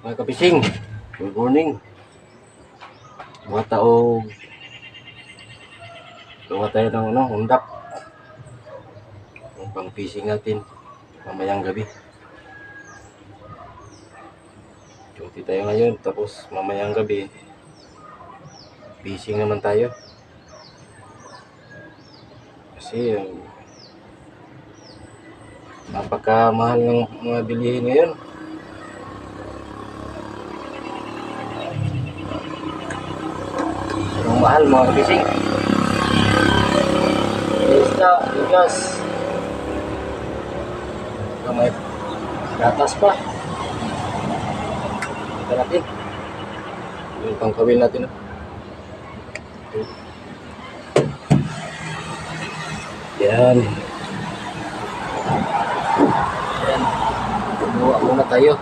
Mga kapising, good morning. Mga tao, gawa tayo ng undak. Yung pang fishing natin mamayang gabi. Duty tayo ngayon, tapos mamayang gabi fishing naman tayo. Kasi napakamahal ng mga bilihin ngayon. Ang mahal mga kapising. Isda, bigas. May gatas pa. Ito natin. Yung pangkawin natin. Yan. Yan. Kumuha muna tayo.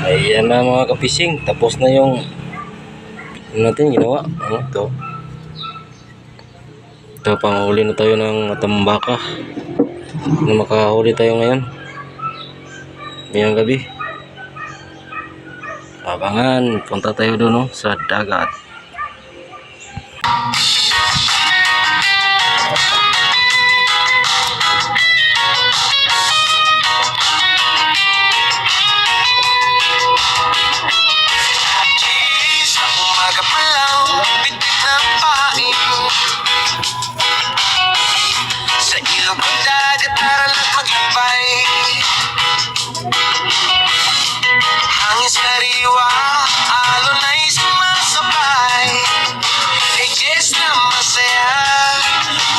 Ayan na mga kapising, tapos na yung natin ginawa. Ito panghuli na tayo ng tambaka na makahuli tayo ngayon ngayong gabi. Abangan, punta tayo doon sa dagat. Hangin sariwa, alon ay sumasabay. Edges na masaya,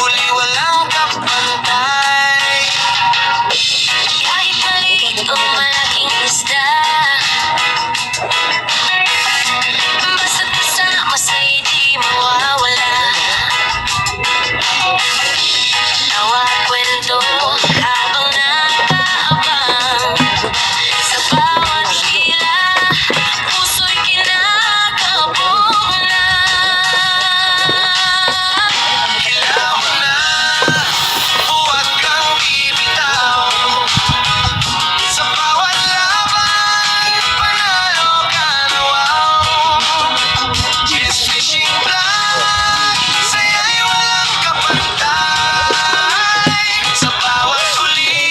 huli walang kapantay. Kahit maliit o malaking isda, basta't kasama sa'y di mawawala. Tawa at kwento habang nakaabang. Sa bawat hila, puso'y kinakabog na. Hilaw na, huwag kang bibitaw. Sa bawat laban, panalo ka na wow. Just fishing vlog, saya'y walang kapantay. Sa bawat huli,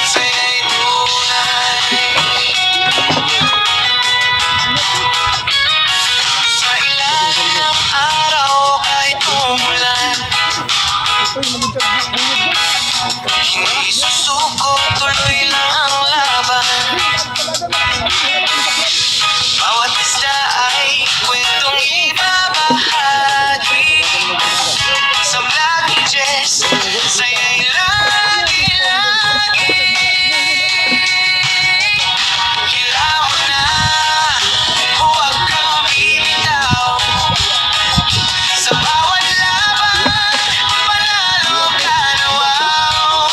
saya'y tunay. Sa ilalim ng araw kahit umulan, hindi susuko, tuloy lang ang laban. Bawat isda ay kwentong ibabahagi. Sa Vloggy Jess, saya'y lagi-lagi. Hilaw na, huwag kang bibitaw. Sa bawat laban, panalo ka na wow.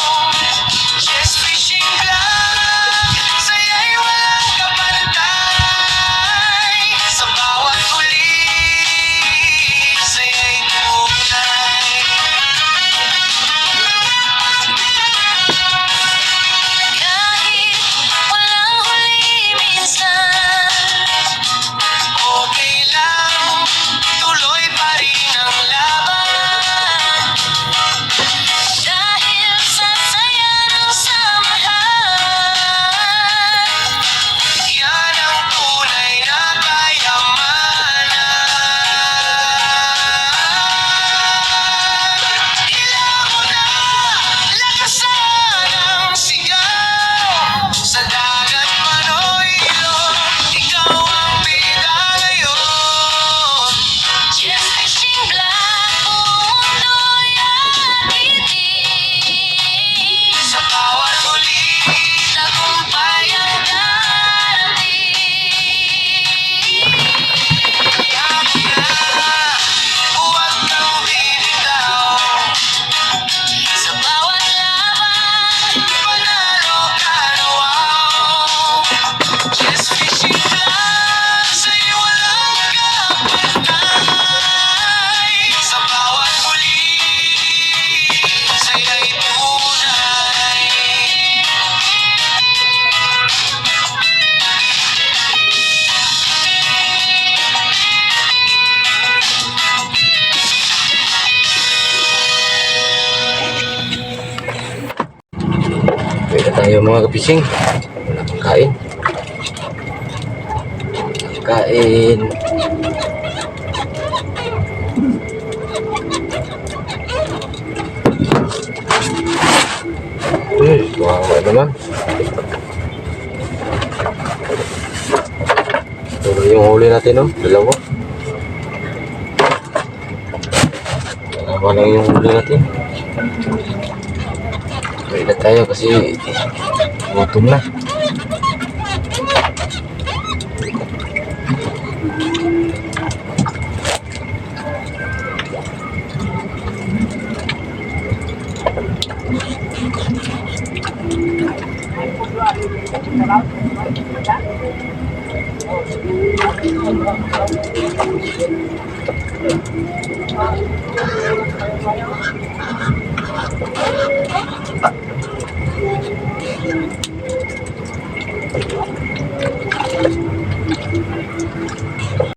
tayo mga kapising. Wala pang kain. Kain. Wawa naman. Ito yung huli natin, no? Dalawa. Dalawa lang yung huli natin. Kaya na tayo kasi gutom na.